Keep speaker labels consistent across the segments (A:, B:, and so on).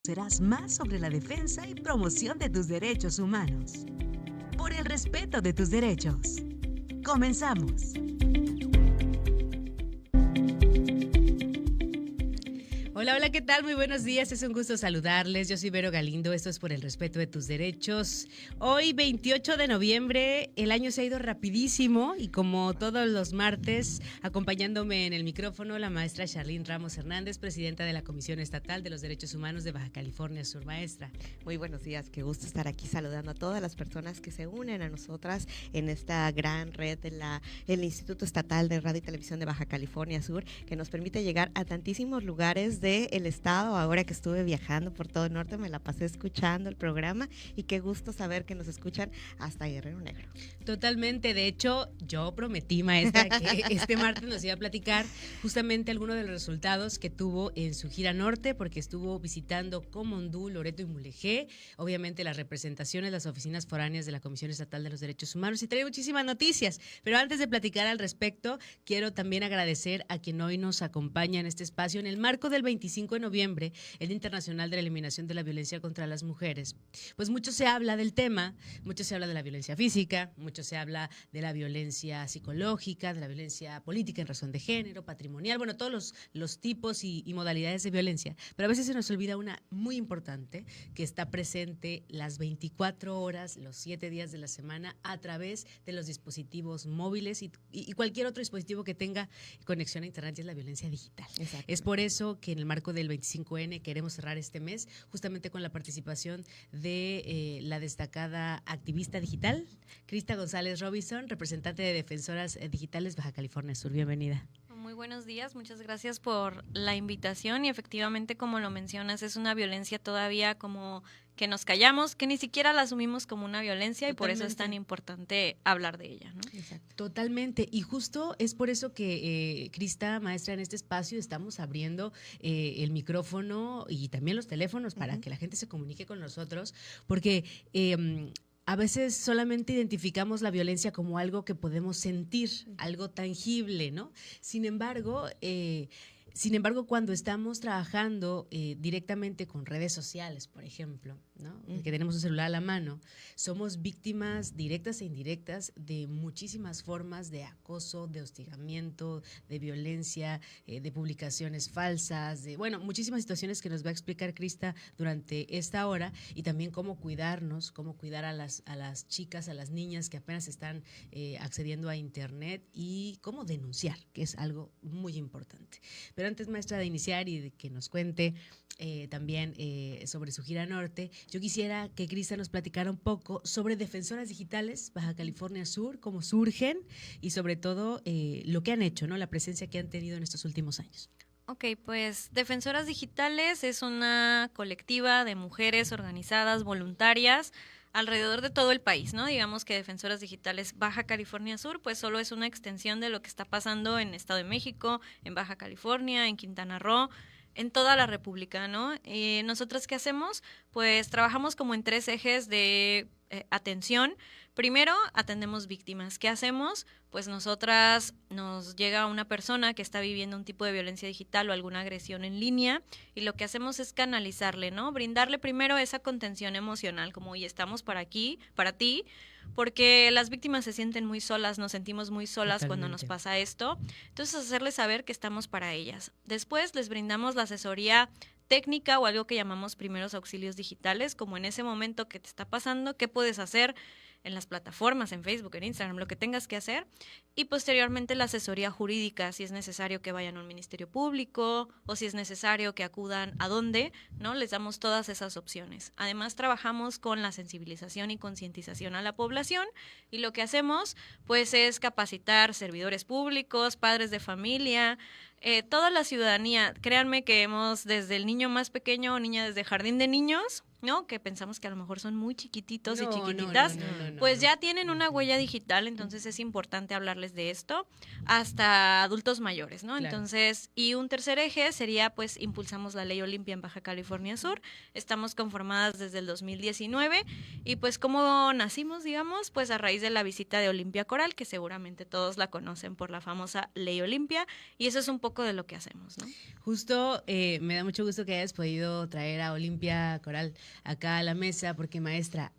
A: Conocerás más sobre la defensa y promoción de tus derechos humanos. Por el respeto de tus derechos. Comenzamos. Hola, hola, ¿qué tal? Muy buenos días, es un gusto saludarles. Yo soy Vero Galindo, esto es Por el respeto de tus derechos. Hoy, 28 de noviembre, el año se ha ido rapidísimo y como todos los martes, acompañándome en el micrófono, la maestra Charlene Ramos Hernández, presidenta de la Comisión Estatal de los Derechos Humanos de Baja California Sur. Maestra.
B: Muy buenos días, qué gusto estar aquí saludando a todas las personas que se unen a nosotras en esta gran red del Instituto Estatal de Radio y Televisión de Baja California Sur, que nos permite llegar a tantísimos lugares del estado. Ahora que estuve viajando por todo el norte, me la pasé escuchando el programa y qué gusto saber que nos escuchan hasta Guerrero Negro.
A: Totalmente, de hecho, yo prometí, maestra, que este martes nos iba a platicar justamente algunos de los resultados que tuvo en su gira norte, porque estuvo visitando Comondú, Loreto y Mulegé, obviamente las representaciones, las oficinas foráneas de la Comisión Estatal de los Derechos Humanos, y trae muchísimas noticias. Pero antes de platicar al respecto, quiero también agradecer a quien hoy nos acompaña en este espacio en el marco del 25 de noviembre, el Día Internacional de la Eliminación de la Violencia contra las Mujeres. Pues mucho se habla del tema, mucho se habla de la violencia física, mucho se habla de la violencia psicológica, de la violencia política en razón de género, patrimonial, bueno, todos los tipos y modalidades de violencia. Pero a veces se nos olvida una muy importante, que está presente las 24 horas, los 7 días de la semana, a través de los dispositivos móviles y cualquier otro dispositivo que tenga conexión a internet, y es la violencia digital. Es por eso que en el marco del 25N queremos cerrar este mes justamente con la participación de la destacada activista digital, Krista González Robinson, representante de Defensoras Digitales Baja California Sur. Bienvenida.
C: Muy buenos días, muchas gracias por la invitación y efectivamente, como lo mencionas, es una violencia todavía como que nos callamos, que ni siquiera la asumimos como una violencia. Totalmente. Y por eso es tan importante hablar de ella, ¿no?
A: Exacto. Totalmente, y justo es por eso que Krista, maestra, en este espacio estamos abriendo el micrófono y también los teléfonos para que la gente se comunique con nosotros, porque a veces solamente identificamos la violencia como algo que podemos sentir, algo tangible, ¿no? Sin embargo, cuando estamos trabajando directamente con redes sociales, por ejemplo, ¿no? Que tenemos un celular a la mano, somos víctimas directas e indirectas de muchísimas formas de acoso, de hostigamiento, de violencia, de publicaciones falsas, muchísimas situaciones que nos va a explicar Krista durante esta hora, y también cómo cuidarnos, cómo cuidar a las chicas, a las niñas que apenas están accediendo a internet, y cómo denunciar, que es algo muy importante. Pero antes, maestra, de iniciar y de que nos cuente también sobre su gira norte, yo quisiera que Krista nos platicara un poco sobre Defensoras Digitales Baja California Sur, cómo surgen y sobre todo lo que han hecho, ¿no? La presencia que han tenido en estos últimos años.
C: Ok, pues Defensoras Digitales es una colectiva de mujeres organizadas, voluntarias, alrededor de todo el país, ¿no? Digamos que Defensoras Digitales Baja California Sur, pues solo es una extensión de lo que está pasando en Estado de México, en Baja California, en Quintana Roo, en toda la República, ¿no? ¿Nosotras qué hacemos? Pues trabajamos como en 3 ejes de atención. Primero, atendemos víctimas. ¿Qué hacemos? Pues nosotras nos llega una persona que está viviendo un tipo de violencia digital o alguna agresión en línea, y lo que hacemos es canalizarle, ¿no? Brindarle primero esa contención emocional, como hoy estamos para aquí, para ti, porque las víctimas se sienten muy solas, nos sentimos muy solas. Totalmente. Cuando nos pasa esto. Entonces, hacerles saber que estamos para ellas. Después les brindamos la asesoría técnica o algo que llamamos primeros auxilios digitales, como en ese momento que te está pasando, qué puedes hacer en las plataformas, en Facebook, en Instagram, lo que tengas que hacer, y posteriormente la asesoría jurídica, si es necesario que vayan a un ministerio público o si es necesario que acudan a dónde, ¿no? Les damos todas esas opciones. Además, trabajamos con la sensibilización y concientización a la población, y lo que hacemos pues es capacitar servidores públicos, padres de familia, toda la ciudadanía. Créanme que hemos desde el niño más pequeño o niña desde jardín de niños ¿no? Que pensamos que a lo mejor son muy chiquititos y
A: No,
C: chiquititas, pues
A: no.
C: ya tienen una huella digital, entonces es importante hablarles de esto, hasta adultos mayores, ¿no?
A: Claro.
C: Entonces, y un tercer eje sería, pues, impulsamos la Ley Olimpia en Baja California Sur, estamos conformadas desde el 2019, y pues, ¿cómo nacimos, digamos? Pues a raíz de la visita de Olimpia Coral, que seguramente todos la conocen por la famosa Ley Olimpia, y eso es un poco de lo que hacemos, ¿no?
A: Justo me da mucho gusto que hayas podido traer a Olimpia Coral acá a la mesa, porque maestra,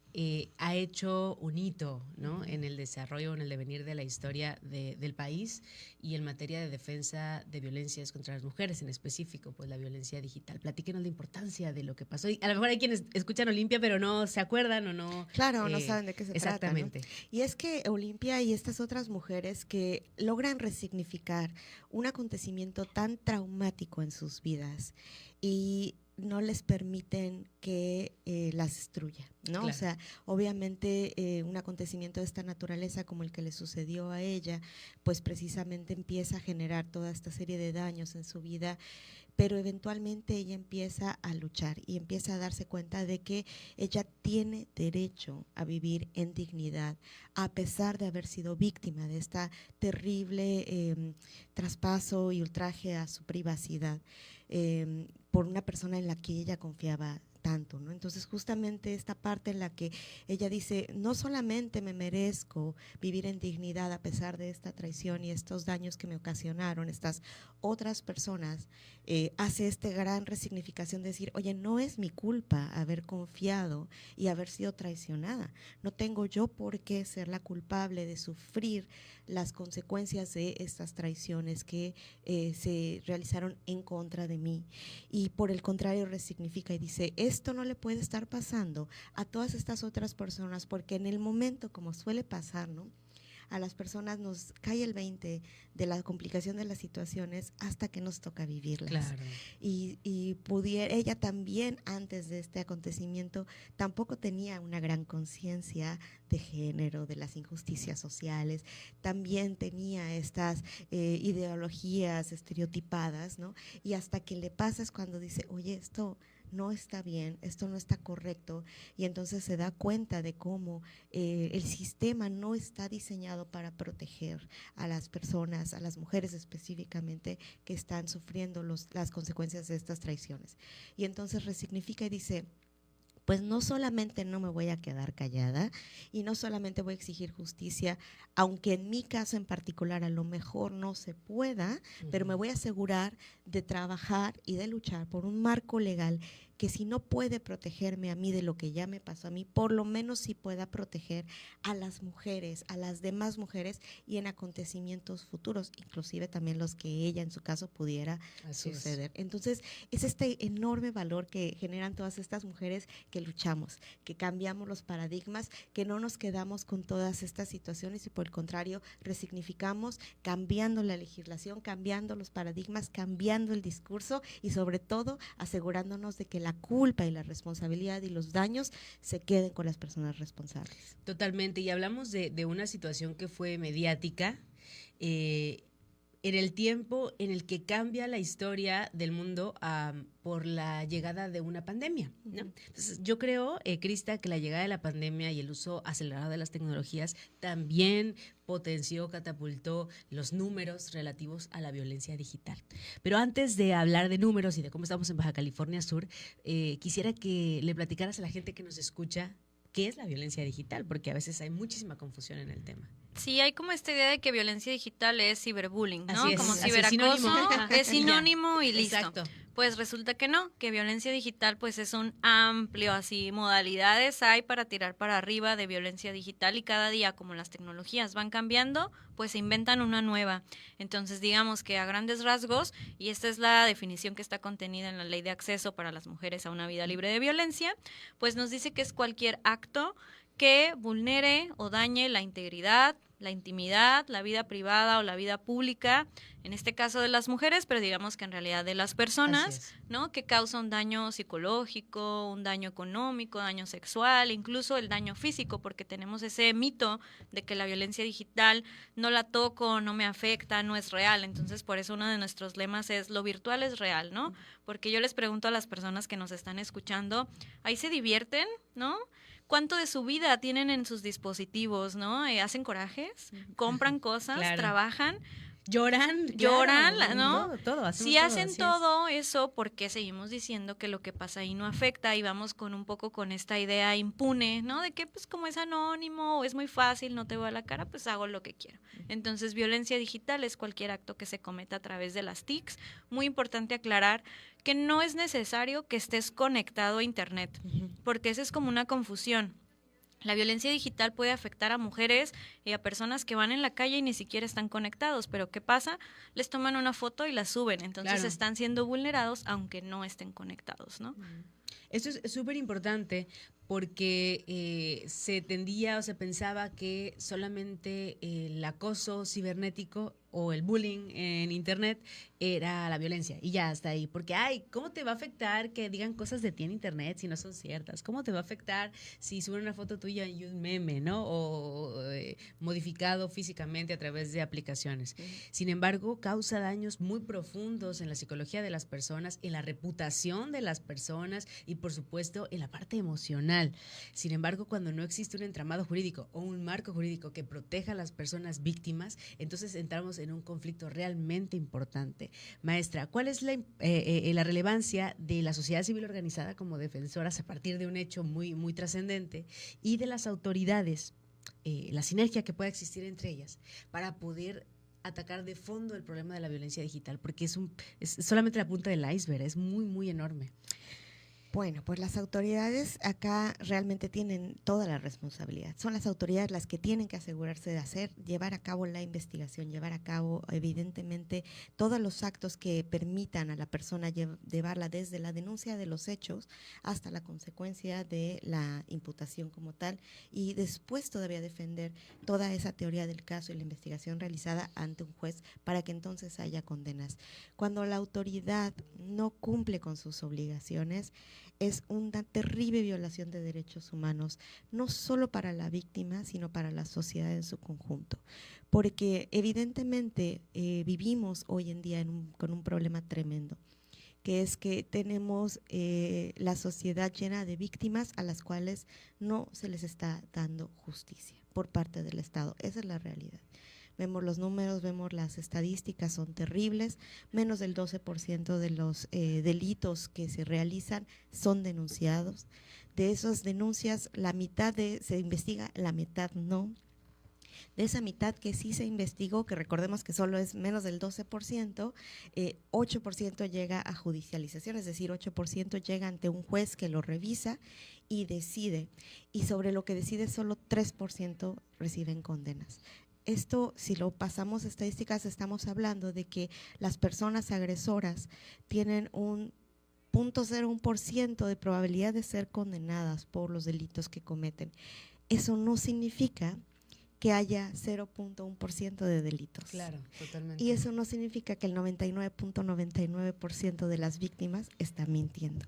A: ha hecho un hito, ¿no? En el desarrollo, en el devenir de la historia del país y en materia de defensa de violencias contra las mujeres, en específico, pues la violencia digital. Platíquenos la importancia de lo que pasó. Y a lo mejor hay quienes escuchan Olimpia, pero no se acuerdan o no.
B: Claro, no saben de qué se trata, ¿no?
A: Exactamente.
B: Y es que Olimpia y estas otras mujeres que logran resignificar un acontecimiento tan traumático en sus vidas y no les permiten que las destruya, ¿no?
A: Claro.
B: O sea, obviamente un acontecimiento de esta naturaleza como el que le sucedió a ella, pues precisamente empieza a generar toda esta serie de daños en su vida, pero eventualmente ella empieza a luchar y empieza a darse cuenta de que ella tiene derecho a vivir en dignidad, a pesar de haber sido víctima de esta terrible traspaso y ultraje a su privacidad por una persona en la que ella confiaba tanto, ¿no? Entonces justamente esta parte en la que ella dice, no solamente me merezco vivir en dignidad a pesar de esta traición y estos daños que me ocasionaron estas otras personas, hace esta gran resignificación de decir, oye, no es mi culpa haber confiado y haber sido traicionada, no tengo yo por qué ser la culpable de sufrir las consecuencias de estas traiciones que se realizaron en contra de mí, y por el contrario resignifica y dice, esto no le puede estar pasando a todas estas otras personas, porque en el momento, como suele pasar, ¿no?, a las personas nos cae el 20 de la complicación de las situaciones hasta que nos toca vivirlas.
A: Claro.
B: Y ella también, antes de este acontecimiento, tampoco tenía una gran conciencia de género, de las injusticias sociales, también tenía estas ideologías estereotipadas, ¿no? Y hasta que le pasa es cuando dice, oye, esto no está bien, esto no está correcto, y entonces se da cuenta de cómo el sistema no está diseñado para proteger a las personas, a las mujeres específicamente, que están sufriendo las consecuencias de estas traiciones. Y entonces resignifica y dice, pues no solamente no me voy a quedar callada y no solamente voy a exigir justicia, aunque en mi caso en particular a lo mejor no se pueda, pero me voy a asegurar de trabajar y de luchar por un marco legal que si no puede protegerme a mí de lo que ya me pasó a mí, por lo menos sí pueda proteger a las mujeres, a las demás mujeres y en acontecimientos futuros, inclusive también los que ella en su caso pudiera suceder. Entonces, es este enorme valor que generan todas estas mujeres que luchamos, que cambiamos los paradigmas, que no nos quedamos con todas estas situaciones y por el contrario resignificamos, cambiando la legislación, cambiando los paradigmas, cambiando el discurso y sobre todo asegurándonos de que la culpa y la responsabilidad y los daños se queden con las personas responsables.
A: Totalmente, y hablamos de una situación que fue mediática, en el tiempo en el que cambia la historia del mundo por la llegada de una pandemia, ¿no? Entonces, yo creo, Crista, que la llegada de la pandemia y el uso acelerado de las tecnologías también potenció, catapultó los números relativos a la violencia digital. Pero antes de hablar de números y de cómo estamos en Baja California Sur, quisiera que le platicaras a la gente que nos escucha qué es la violencia digital, porque a veces hay muchísima confusión en el tema.
C: Sí, hay como esta idea de que violencia digital es ciberbullying, ¿no?
A: Así es,
C: Como
A: así
C: ciberacoso, es sinónimo y listo.
A: Exacto.
C: Pues resulta que no, que violencia digital pues es un amplio, así, modalidades hay para tirar para arriba de violencia digital y cada día como las tecnologías van cambiando, pues se inventan una nueva. Entonces digamos que a grandes rasgos, y esta es la definición que está contenida en la Ley de Acceso para las Mujeres a una Vida Libre de Violencia, pues nos dice que es cualquier acto que vulnere o dañe la integridad, la intimidad, la vida privada o la vida pública, en este caso de las mujeres, pero digamos que en realidad de las personas, ¿no? Que causa un daño psicológico, un daño económico, daño sexual, incluso el daño físico, porque tenemos ese mito de que la violencia digital no la toco, no me afecta, no es real. Entonces, por eso uno de nuestros lemas es lo virtual es real, ¿no? Porque yo les pregunto a las personas que nos están escuchando, ¿ahí se divierten, no? ¿Cuánto de su vida tienen en sus dispositivos, no? ¿Hacen corajes? ¿Compran cosas?
A: Claro.
C: ¿Trabajan?
A: Lloran,
C: ¿no?
A: Todo,
C: si hacen todo eso, ¿por qué seguimos diciendo que lo que pasa ahí no afecta? Y vamos con un poco con esta idea impune, ¿no? De que pues como es anónimo o es muy fácil, no te veo a la cara, pues hago lo que quiero. Entonces, violencia digital es cualquier acto que se cometa a través de las TICs. Muy importante aclarar que no es necesario que estés conectado a internet, porque esa es como una confusión. La violencia digital puede afectar a mujeres y a personas que van en la calle y ni siquiera están conectados, pero ¿qué pasa? Les toman una foto y la suben, entonces están siendo vulnerados aunque no estén conectados, ¿no?
A: Esto es súper importante porque se tendía o se pensaba que solamente el acoso cibernético o el bullying en internet era la violencia y ya hasta ahí, porque ¿cómo te va a afectar que digan cosas de ti en internet si no son ciertas? ¿Cómo te va a afectar si suben una foto tuya y un meme, ¿no? O modificado físicamente a través de aplicaciones. Sin embargo, causa daños muy profundos en la psicología de las personas, en la reputación de las personas y por supuesto en la parte emocional. Sin embargo, cuando no existe un entramado jurídico o un marco jurídico que proteja a las personas víctimas, entonces entramos en un conflicto realmente importante. Maestra, ¿cuál es la relevancia de la sociedad civil organizada como defensoras a partir de un hecho muy, muy trascendente y de las autoridades, la sinergia que pueda existir entre ellas para poder atacar de fondo el problema de la violencia digital? Porque es solamente la punta del iceberg, es muy, muy enorme.
B: Bueno, pues las autoridades acá realmente tienen toda la responsabilidad. Son las autoridades las que tienen que asegurarse de llevar a cabo la investigación, llevar a cabo evidentemente todos los actos que permitan a la persona llevarla desde la denuncia de los hechos hasta la consecuencia de la imputación como tal y después todavía defender toda esa teoría del caso y la investigación realizada ante un juez para que entonces haya condenas. Cuando la autoridad no cumple con sus obligaciones, es una terrible violación de derechos humanos, no solo para la víctima, sino para la sociedad en su conjunto. Porque evidentemente vivimos hoy en día con un problema tremendo, que es que tenemos la sociedad llena de víctimas a las cuales no se les está dando justicia por parte del Estado. Esa es la realidad. Vemos los números, vemos las estadísticas, son terribles. Menos del 12% de los delitos que se realizan son denunciados. De esas denuncias, la mitad se investiga, la mitad no. De esa mitad que sí se investigó, que recordemos que solo es menos del 12%, 8% llega a judicialización, es decir, 8% llega ante un juez que lo revisa y decide. Y sobre lo que decide, solo 3% reciben condenas. Esto, si lo pasamos a estadísticas, estamos hablando de que las personas agresoras tienen un 0.01% de probabilidad de ser condenadas por los delitos que cometen. Eso no significa que haya 0.1% de delitos.
A: Claro, totalmente.
B: Y eso no significa que el 99.99% de las víctimas está mintiendo.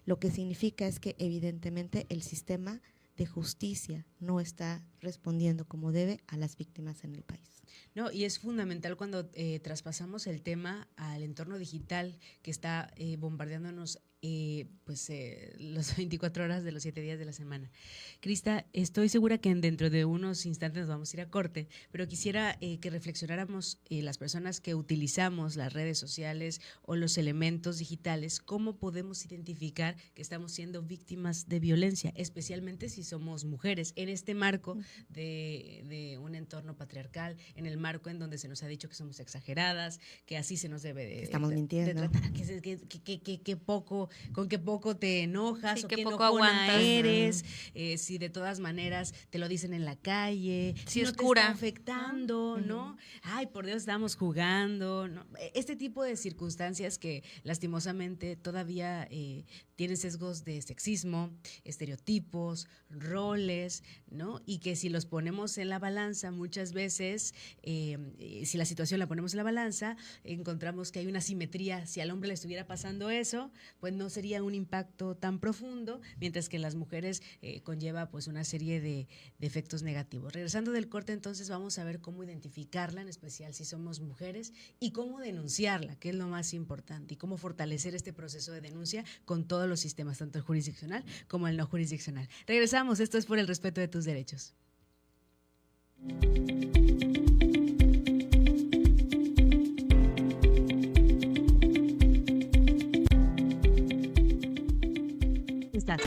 B: Lo que significa es que evidentemente el sistema de justicia no está respondiendo como debe a las víctimas en el país.
A: No, y es fundamental cuando traspasamos el tema al entorno digital que está bombardeándonos las 24 horas de los 7 días de la semana. Crista, estoy segura que dentro de unos instantes nos vamos a ir a corte, pero quisiera que reflexionáramos las personas que utilizamos las redes sociales o los elementos digitales, cómo podemos identificar que estamos siendo víctimas de violencia, especialmente si somos mujeres, en este marco de un entorno patriarcal, en el marco en donde se nos ha dicho que somos exageradas, que así se nos debe de
B: estamos mintiendo,
A: de tratar, que poco, con qué poco te enojas,
C: sí,
A: o
C: qué
A: qué
C: poco
A: enojona
C: aguantas.
A: eres, si de todas maneras te lo dicen en la calle,
C: si
A: no
C: es
A: te
C: cura.
A: está afectando, ¿no? Ay, por Dios, estamos jugando, ¿no? Este tipo de circunstancias que lastimosamente todavía tienen sesgos de sexismo, estereotipos, roles, ¿no? Y que si los ponemos en la balanza, muchas veces, si la situación la ponemos en la balanza, encontramos que hay una asimetría. Si al hombre le estuviera pasando eso, pues no sería un impacto tan profundo, mientras que en las mujeres conlleva pues una serie de efectos negativos. Regresando del corte, entonces vamos a ver cómo identificarla, en especial si somos mujeres, y cómo denunciarla, que es lo más importante, y cómo fortalecer este proceso de denuncia con todos los sistemas, tanto el jurisdiccional como el no jurisdiccional. Regresamos, esto es Por el Respeto de Tus Derechos. Estás.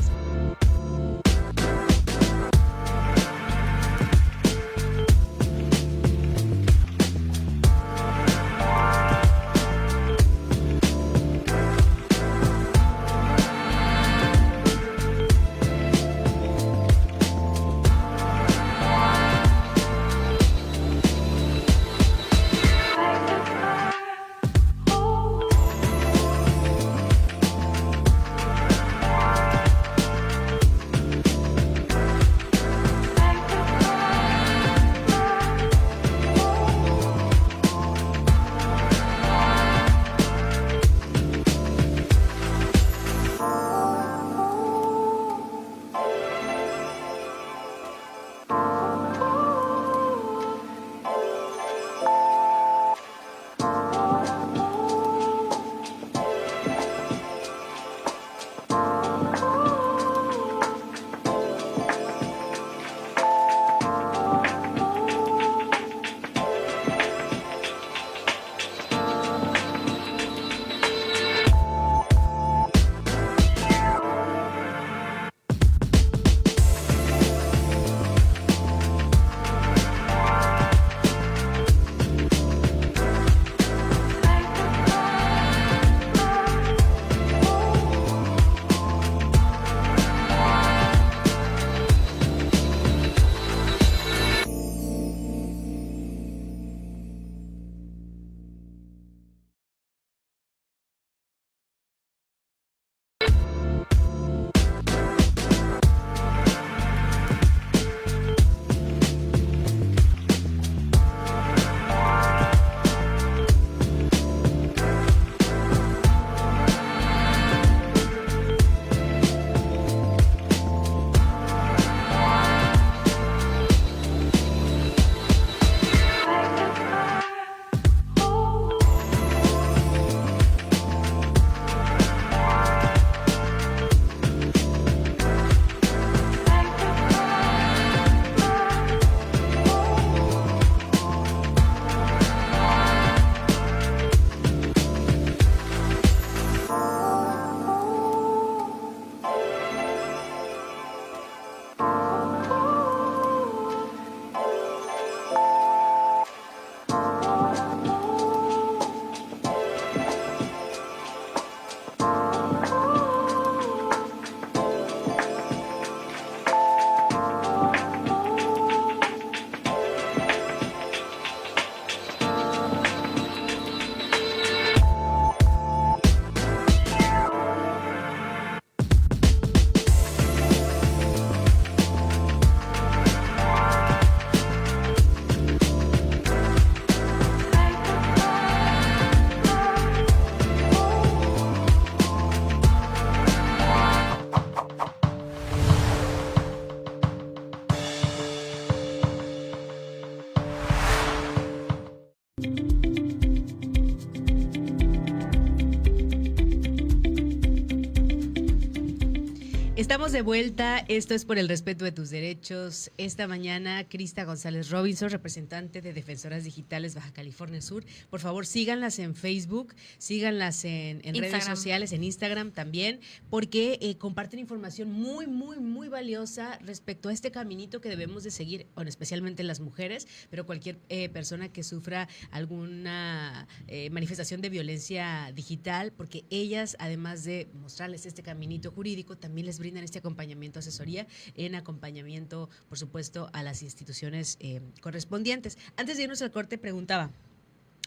A: Estamos de vuelta, esto es Por el Respeto de Tus Derechos. Esta mañana, Krista González Robinson, representante de Defensoras Digitales Baja California Sur. Por favor, síganlas en Facebook, síganlas en redes sociales, en Instagram también, porque comparten información muy, muy, muy valiosa respecto a este caminito que debemos de seguir, bueno, especialmente las mujeres, pero cualquier persona que sufra alguna manifestación de violencia digital, porque ellas, además de mostrarles este caminito jurídico, también les brindan este acompañamiento, asesoría, en acompañamiento, por supuesto, a las instituciones correspondientes. Antes de irnos al corte, preguntaba,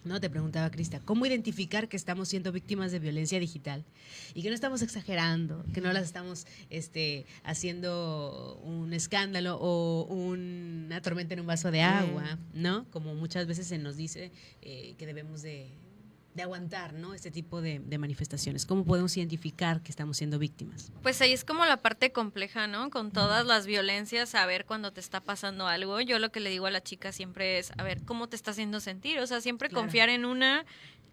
A: No, te preguntaba Crista, ¿cómo identificar que estamos siendo víctimas de violencia digital y que no estamos exagerando, que no las estamos haciendo un escándalo o una tormenta en un vaso de agua, ¿no? Como muchas veces se nos dice que debemos de aguantar, ¿no? Este tipo de manifestaciones. ¿Cómo podemos identificar que estamos siendo víctimas?
C: Pues ahí es como la parte compleja, ¿no? Con todas las violencias, saber cuando te está pasando algo. Yo lo que le digo a la chica siempre es, a ver, ¿cómo te está haciendo sentir? O sea, siempre
A: Claro.
C: confiar en una,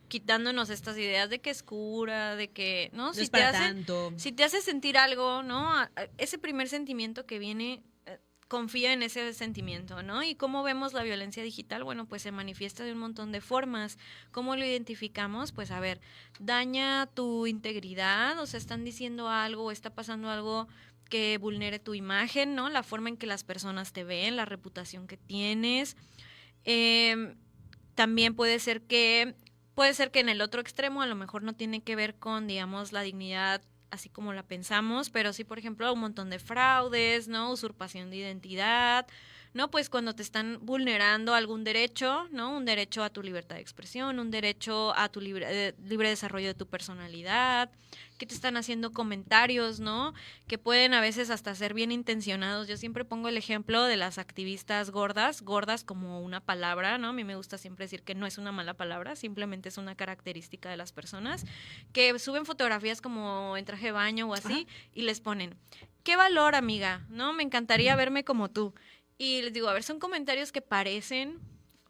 C: quitándonos estas ideas de que es cura, de que, ¿no?
A: No
C: Si
A: es
C: te
A: para
C: hace,
A: tanto.
C: si te hace sentir algo, ¿no? Ese primer sentimiento que viene, confía en ese sentimiento, ¿no? Y cómo vemos la violencia digital, bueno, pues se manifiesta de un montón de formas. ¿Cómo lo identificamos? Pues a ver, daña tu integridad, o sea, están diciendo algo, o está pasando algo que vulnere tu imagen, ¿no? La forma en que las personas te ven, la reputación que tienes. También puede ser que en el otro extremo a lo mejor no tiene que ver con, digamos, la dignidad así como la pensamos, pero sí, por ejemplo, un montón de fraudes, ¿no? Usurpación de identidad, ¿no? Pues cuando te están vulnerando algún derecho, ¿no? Un derecho a tu libertad de expresión, un derecho a tu libre desarrollo de tu personalidad, que te están haciendo comentarios, ¿no? Que pueden a veces hasta ser bien intencionados. Yo siempre pongo el ejemplo de las activistas gordas como una palabra, ¿no? A mí me gusta siempre decir que no es una mala palabra, simplemente es una característica de las personas, que suben fotografías como en traje de baño o así, y les ponen, ¿qué valor, amiga? ¿No? Me encantaría verme como tú. Y les digo, a ver, son comentarios que parecen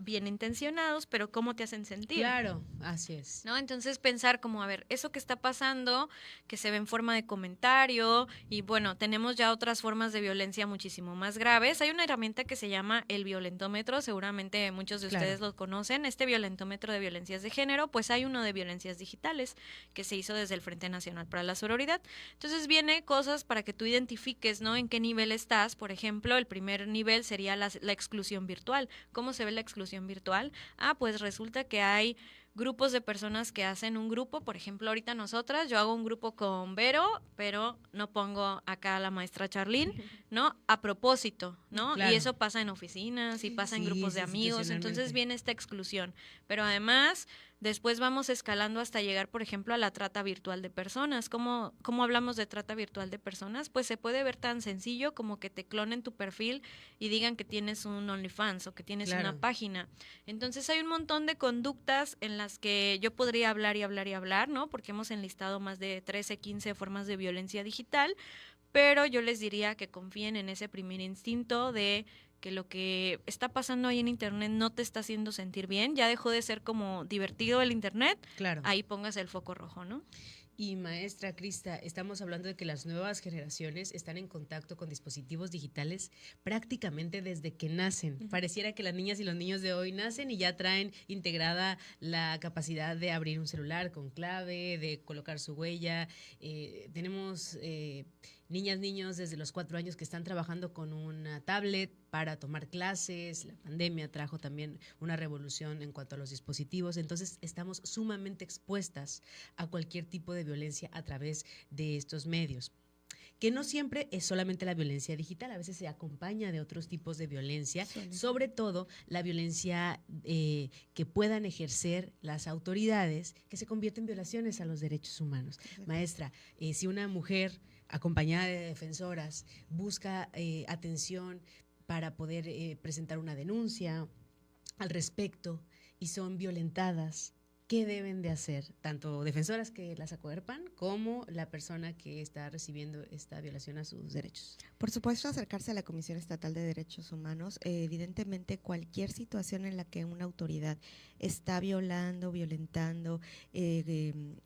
C: bien intencionados, pero ¿cómo te hacen sentir?
A: Claro, así es.
C: ¿No? Entonces pensar como, a ver, eso que está pasando, que se ve en forma de comentario, y bueno, tenemos ya otras formas de violencia muchísimo más graves. Hay una herramienta que se llama el violentómetro, seguramente muchos de ustedes lo conocen, este violentómetro de violencias de género, pues hay uno de violencias digitales que se hizo desde el Frente Nacional para la Sororidad. Entonces viene cosas para que tú identifiques, ¿no? En qué nivel estás. Por ejemplo, el primer nivel sería la exclusión virtual. ¿Cómo se ve la exclusión virtual? Pues resulta que hay grupos de personas que hacen un grupo, por ejemplo, ahorita nosotras, yo hago un grupo con Vero, pero no pongo acá a la maestra Charlene, ¿no? A propósito, ¿no?
A: Claro.
C: Y eso pasa en oficinas y pasa en grupos de amigos, entonces viene esta exclusión. Pero además, después vamos escalando hasta llegar, por ejemplo, a la trata virtual de personas. ¿Cómo hablamos de trata virtual de personas? Pues se puede ver tan sencillo como que te clonen tu perfil y digan que tienes un OnlyFans o que tienes una página. Entonces hay un montón de conductas en las que yo podría hablar y hablar y hablar, ¿no? Porque hemos enlistado más de 13, 15 formas de violencia digital, pero yo les diría que confíen en ese primer instinto de que lo que está pasando ahí en internet no te está haciendo sentir bien, ya dejó de ser como divertido el internet,
A: claro.
C: Ahí pongas el foco rojo, ¿no?
A: Y maestra Crista, estamos hablando de que las nuevas generaciones están en contacto con dispositivos digitales prácticamente desde que nacen. Pareciera que las niñas y los niños de hoy nacen y ya traen integrada la capacidad de abrir un celular con clave, de colocar su huella. Tenemos niñas, niños desde los 4 años que están trabajando con una tablet para tomar clases. La pandemia trajo también una revolución en cuanto a los dispositivos. Entonces estamos sumamente expuestas a cualquier tipo de violencia a través de estos medios. Que no siempre es solamente la violencia digital, a veces se acompaña de otros tipos de violencia, sobre todo la violencia que puedan ejercer las autoridades, que se convierte en violaciones a los derechos humanos. Maestra, si una mujer acompañada de defensoras busca atención para poder presentar una denuncia al respecto y son violentadas, ¿qué deben de hacer? Tanto defensoras que las acuerpan como la persona que está recibiendo esta violación a sus derechos.
B: Por supuesto, acercarse a la Comisión Estatal de Derechos Humanos. Evidentemente, cualquier situación en la que una autoridad está violentando,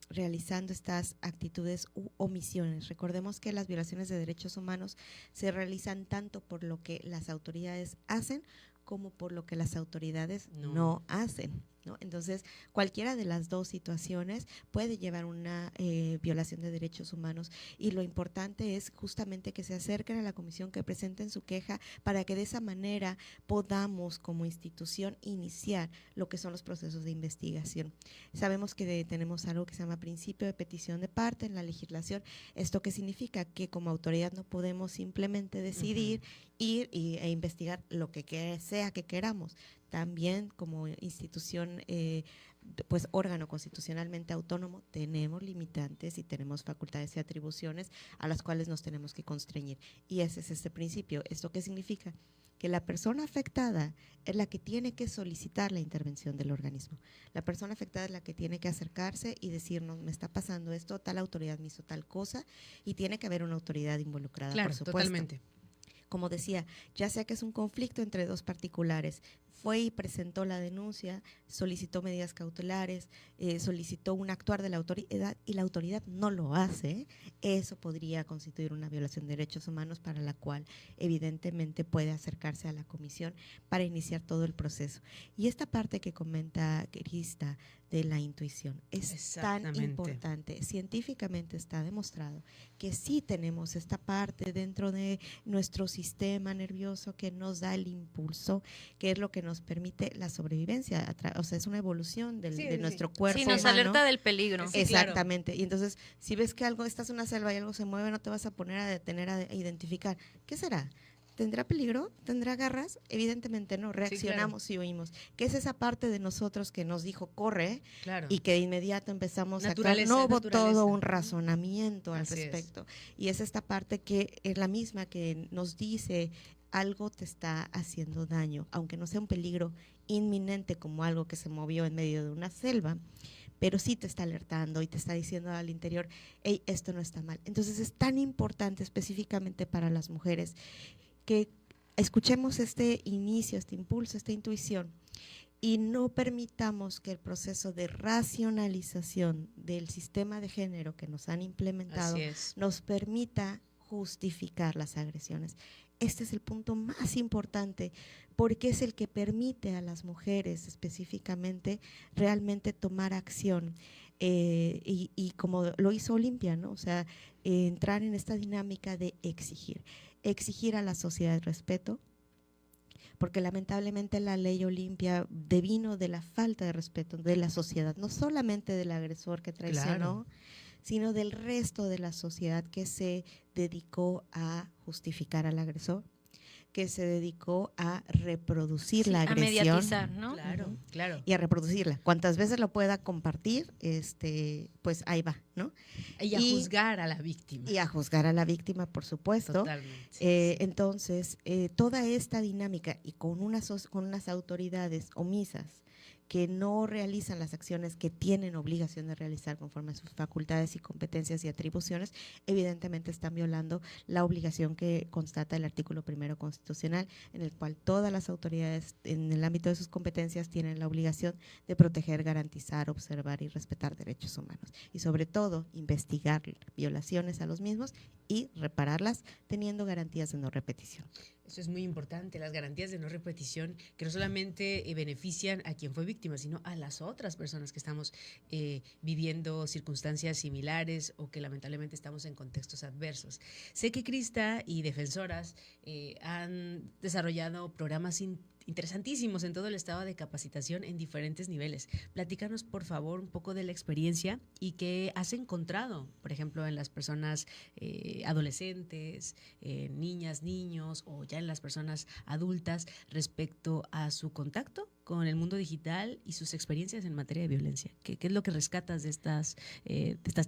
B: realizando estas actitudes u omisiones. Recordemos que las violaciones de derechos humanos se realizan tanto por lo que las autoridades hacen como por lo que las autoridades no hacen, ¿no? Entonces, cualquiera de las dos situaciones puede llevar una violación de derechos humanos, y lo importante es justamente que se acerquen a la comisión, que presenten su queja, para que de esa manera podamos como institución iniciar lo que son los procesos de investigación. Sabemos que tenemos algo que se llama principio de petición de parte en la legislación. ¿Esto qué significa? Que como autoridad no podemos simplemente decidir ir e investigar lo que sea que queramos. también como institución, pues órgano constitucionalmente autónomo, tenemos limitantes y tenemos facultades y atribuciones a las cuales nos tenemos que constreñir. Y ese es este principio. ¿Esto qué significa? Que la persona afectada es la que tiene que solicitar la intervención del organismo. La persona afectada es la que tiene que acercarse y decirnos, me está pasando esto, tal autoridad me hizo tal cosa, y tiene que haber una autoridad involucrada,
A: Claro,
B: por supuesto.
A: totalmente.
B: Como decía, ya sea que es un conflicto entre dos particulares, fue y presentó la denuncia, solicitó medidas cautelares, solicitó un actuar de la autoridad y la autoridad no lo hace, eso podría constituir una violación de derechos humanos para la cual evidentemente puede acercarse a la comisión para iniciar todo el proceso. Y esta parte que comenta Crista de la intuición es tan importante. Científicamente está demostrado que sí tenemos esta parte dentro de nuestro sistema nervioso que nos da el impulso, que es lo que nos permite la sobrevivencia, o sea, es una evolución de nuestro cuerpo.
C: Sí, nos
B: humano.
C: alerta del peligro.
B: Sí, exactamente. Claro. Y entonces, si ves que algo, estás en una selva y algo se mueve, no te vas a poner a detener a identificar. ¿Qué será? ¿Tendrá peligro? ¿Tendrá garras? Evidentemente no, reaccionamos y huimos. Que es esa parte de nosotros que nos dijo, corre, y que de inmediato empezamos a actuar. No hubo todo un razonamiento al respecto. Y es esta parte que es la misma que nos dice, algo te está haciendo daño, aunque no sea un peligro inminente como algo que se movió en medio de una selva, pero sí te está alertando y te está diciendo al interior, hey, esto no está mal. Entonces es tan importante específicamente para las mujeres que escuchemos este inicio, este impulso, esta intuición y no permitamos que el proceso de racionalización del sistema de género que nos han implementado nos permita justificar las agresiones. Este es el punto más importante porque es el que permite a las mujeres específicamente realmente tomar acción y como lo hizo Olimpia, ¿no? O sea, entrar en esta dinámica de exigir a la sociedad el respeto, porque lamentablemente la ley Olimpia devino de la falta de respeto de la sociedad, no solamente del agresor que traicionó, sino del resto de la sociedad que se dedicó a justificar al agresor, que se dedicó a reproducir la agresión.
C: A mediatizar, ¿no?
A: Claro.
B: Y a reproducirla. Cuantas veces lo pueda compartir, pues ahí va, ¿no?
A: Y a juzgar a la víctima.
B: Y a juzgar a la víctima, por supuesto.
A: Totalmente.
B: Entonces, toda esta dinámica y con unas autoridades omisas que no realizan las acciones que tienen obligación de realizar conforme a sus facultades y competencias y atribuciones, evidentemente están violando la obligación que constata el artículo 1 constitucional, en el cual todas las autoridades en el ámbito de sus competencias tienen la obligación de proteger, garantizar, observar y respetar derechos humanos y sobre todo investigar violaciones a los mismos y repararlas teniendo garantías de no repetición.
A: Eso es muy importante, las garantías de no repetición, que no solamente benefician a quien fue víctima, sino a las otras personas que estamos viviendo circunstancias similares o que lamentablemente estamos en contextos adversos. Sé que Crista y Defensoras han desarrollado programas interesantísimos en todo el estado de capacitación en diferentes niveles. Platícanos, por favor, un poco de la experiencia y qué has encontrado, por ejemplo, en las personas adolescentes, niñas, niños o ya en las personas adultas respecto a su contacto con el mundo digital y sus experiencias en materia de violencia. ¿Qué es lo que rescatas de estas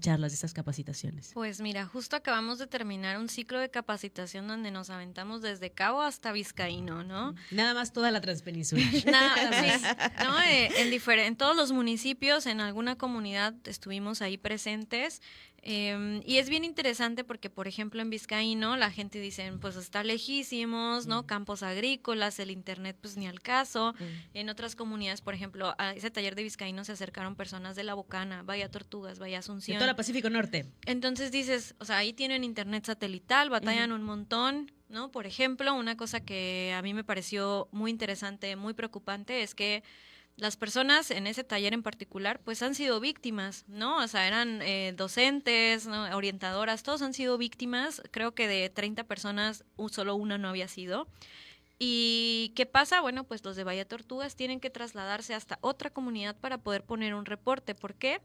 A: charlas, de estas capacitaciones?
C: Pues mira, justo acabamos de terminar un ciclo de capacitación donde nos aventamos desde Cabo hasta Vizcaíno, ¿no?
A: Nada más toda la Transpenínsula.
C: En todos los municipios, en alguna comunidad estuvimos ahí presentes. Y es bien interesante porque, por ejemplo, en Vizcaíno la gente dice, pues está lejísimos, ¿no? Campos agrícolas, el internet pues ni al caso. En otras comunidades, por ejemplo, a ese taller de Vizcaíno se acercaron personas de La Bocana, Bahía Tortugas, Bahía Asunción.
A: De toda la Pacífico Norte.
C: Entonces dices, o sea, ahí tienen internet satelital, batallan un montón, ¿no? Por ejemplo, una cosa que a mí me pareció muy interesante, muy preocupante, es que las personas en ese taller en particular, pues han sido víctimas, ¿no? O sea, eran docentes, ¿no? Orientadoras, todos han sido víctimas. Creo que de 30 personas, solo una no había sido. ¿Y qué pasa? Bueno, pues los de Bahía Tortugas tienen que trasladarse hasta otra comunidad para poder poner un reporte. ¿Por qué?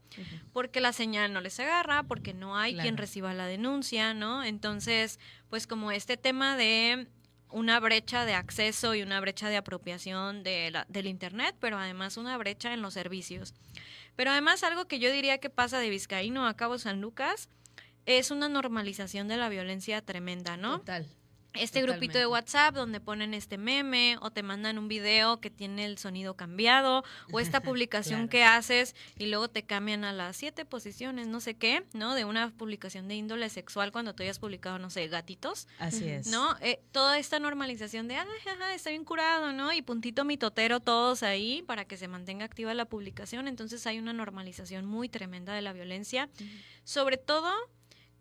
C: Porque la señal no les agarra, porque no hay quien reciba la denuncia, ¿no? Entonces, pues como este tema de una brecha de acceso y una brecha de apropiación del Internet, pero además una brecha en los servicios. Pero además algo que yo diría que pasa de Vizcaíno a Cabo San Lucas es una normalización de la violencia tremenda, ¿no?
A: Total.
C: Este grupito de WhatsApp donde ponen este meme o te mandan un video que tiene el sonido cambiado o esta publicación
A: Claro.
C: que haces y luego te cambian a las 7 posiciones, no sé qué, ¿no? De una publicación de índole sexual cuando tú hayas publicado, no sé, gatitos,
A: Así es.
C: ¿no? Toda esta normalización de, está bien curado, ¿no? Y puntito mitotero todos ahí para que se mantenga activa la publicación. Entonces hay una normalización muy tremenda de la violencia, sobre todo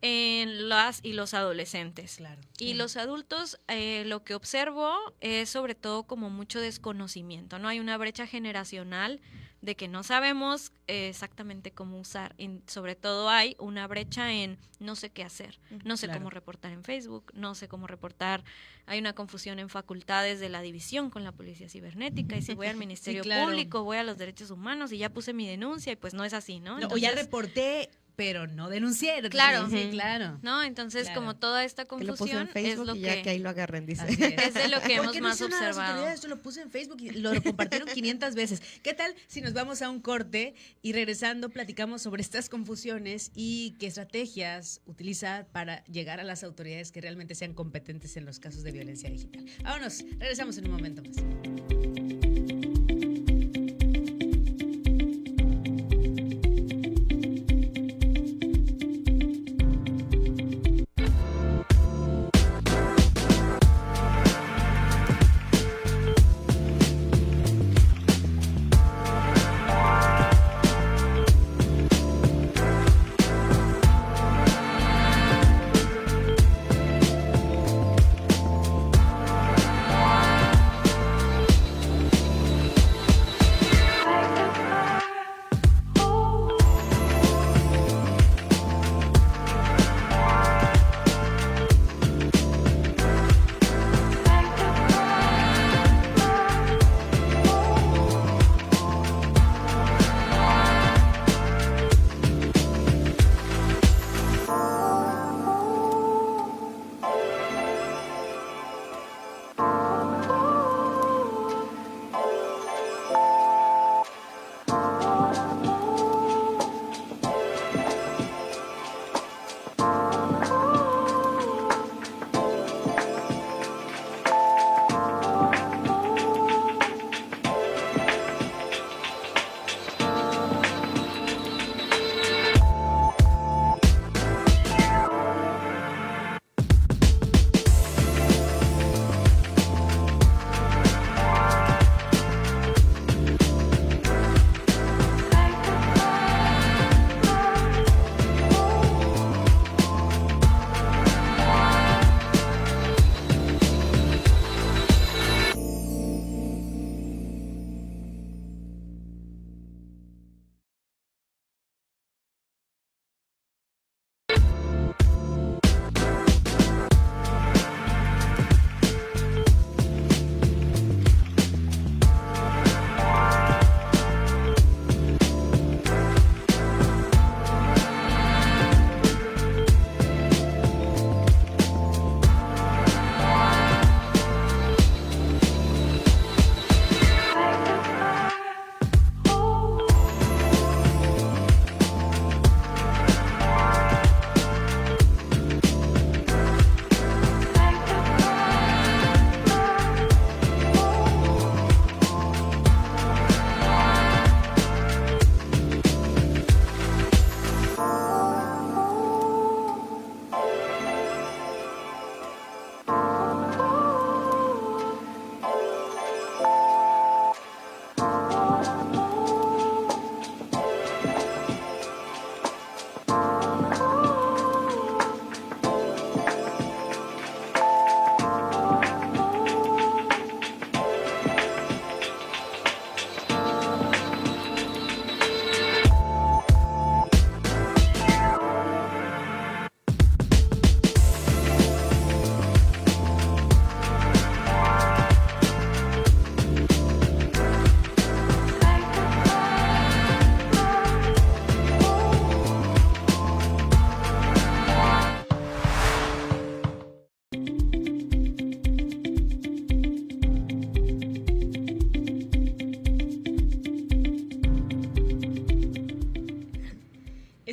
C: en las y los adolescentes.
A: Claro.
C: Y los adultos, lo que observo es sobre todo como mucho desconocimiento, ¿no? Hay una brecha generacional de que no sabemos exactamente cómo usar. Y sobre todo hay una brecha en no sé qué hacer, no sé
A: Claro.
C: cómo reportar en Facebook, no sé cómo reportar. Hay una confusión en facultades de la división con la policía cibernética y si voy al Ministerio
A: claro.
C: Público, voy a los derechos humanos y ya puse mi denuncia y pues no es así, ¿no?
A: No, o ya
C: Entonces,
A: reporté, pero no denuncié.
C: Claro.
A: Sí, claro.
C: ¿no? Entonces,
A: Claro.
C: como toda esta
B: Que lo puso
C: confusión
B: en Facebook
C: es lo
B: y ya que ahí lo agarren, dice.
A: Así
C: es de lo que hemos
A: ¿Por qué no
C: más
A: hizo nada las
C: observado.
A: autoridades? Yo lo puse en Facebook y lo compartieron 500 veces. ¿Qué tal si nos vamos a un corte y regresando platicamos sobre estas confusiones y qué estrategias utilizar para llegar a las autoridades que realmente sean competentes en los casos de violencia digital? Vámonos, regresamos en un momento más.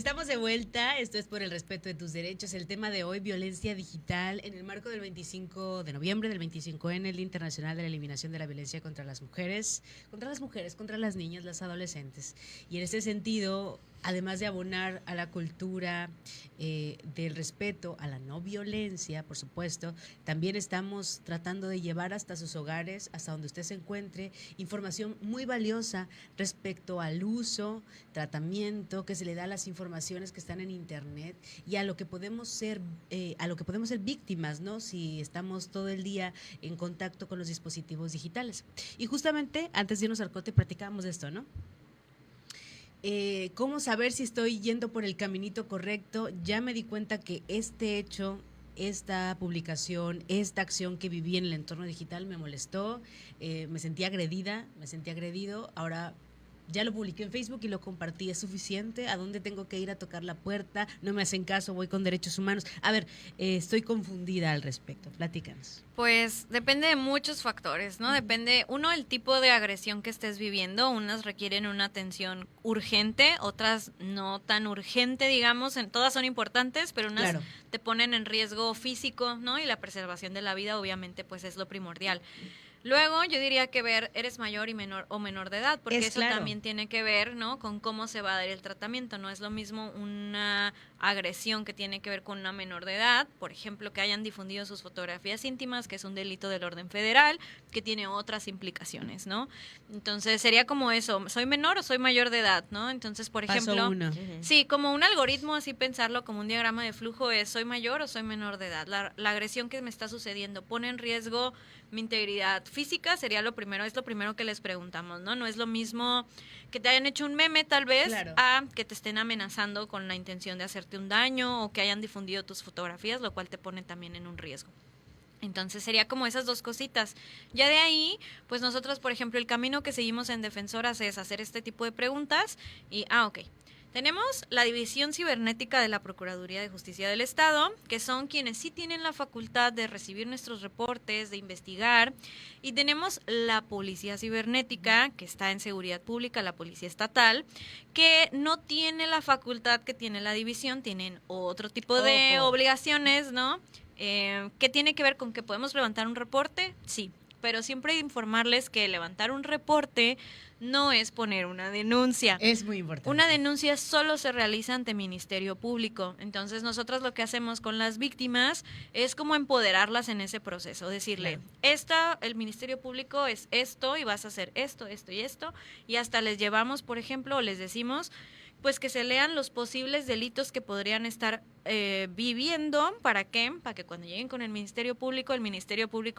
A: Estamos de vuelta, esto es Por el respeto de tus derechos. El tema de hoy, violencia digital, en el marco del 25 de noviembre, del 25N, el Día Internacional de la Eliminación de la Violencia contra las Mujeres, contra las niñas, las adolescentes. Y en ese sentido, además de abonar a la cultura del respeto a la no violencia, por supuesto, también estamos tratando de llevar hasta sus hogares, hasta donde usted se encuentre, información muy valiosa respecto al uso, tratamiento que se le da a las informaciones que están en internet y a lo que podemos ser, víctimas, ¿no? Si estamos todo el día en contacto con los dispositivos digitales. Y justamente antes de irnos al corte platicábamos de esto, ¿no? ¿Cómo saber si estoy yendo por el caminito correcto? Ya me di cuenta que este hecho, esta publicación, esta acción que viví en el entorno digital me molestó, me sentí agredida, me sentí agredido. Ahora ya lo publiqué en Facebook y lo compartí. ¿Es suficiente? ¿A dónde tengo que ir a tocar la puerta? ¿No me hacen caso? ¿Voy con derechos humanos? A ver, estoy confundida al respecto. Platícanos.
C: Pues depende de muchos factores, ¿no? Depende, uno, el tipo de agresión que estés viviendo. Unas requieren una atención urgente, otras no tan urgente, digamos. Todas son importantes, pero unas te ponen en riesgo físico, ¿no? Y la preservación de la vida, obviamente, pues es lo primordial. Luego, yo diría que ver, eres mayor y menor o menor de edad, porque eso también tiene que ver, ¿no? Con cómo se va a dar el tratamiento. No es lo mismo una agresión que tiene que ver con una menor de edad, por ejemplo, que hayan difundido sus fotografías íntimas, que es un delito del orden federal, que tiene otras implicaciones, ¿no? Entonces, sería como eso, ¿soy menor o soy mayor de edad, no? Entonces, por ejemplo, sí, como un algoritmo, así pensarlo, como un diagrama de flujo es, ¿soy mayor o soy menor de edad? La agresión que me está sucediendo pone en riesgo mi integridad física, sería lo primero, es lo primero que les preguntamos, ¿no? No es lo mismo que te hayan hecho un meme, tal vez, a que te estén amenazando con la intención de hacerte un daño o que hayan difundido tus fotografías, lo cual te pone también en un riesgo. Entonces sería como esas dos cositas. Ya de ahí, pues nosotros, por ejemplo, el camino que seguimos en Defensoras es hacer este tipo de preguntas y, ok, tenemos la División Cibernética de la Procuraduría de Justicia del Estado, que son quienes sí tienen la facultad de recibir nuestros reportes, de investigar, y tenemos la Policía Cibernética, que está en Seguridad Pública, la Policía Estatal, que no tiene la facultad que tiene la división, tienen otro tipo de obligaciones, ¿no? ¿Qué tiene que ver con que podemos levantar un reporte? Sí, pero siempre informarles que levantar un reporte no es poner una denuncia.
A: Es muy importante.
C: Una denuncia solo se realiza ante Ministerio Público. Entonces, nosotros lo que hacemos con las víctimas es como empoderarlas en ese proceso. Decirle, el Ministerio Público es esto y vas a hacer esto, esto y esto. Y hasta les llevamos, por ejemplo, o les decimos, pues que se lean los posibles delitos que podrían estar viviendo. ¿Para qué? Para que cuando lleguen con el Ministerio Público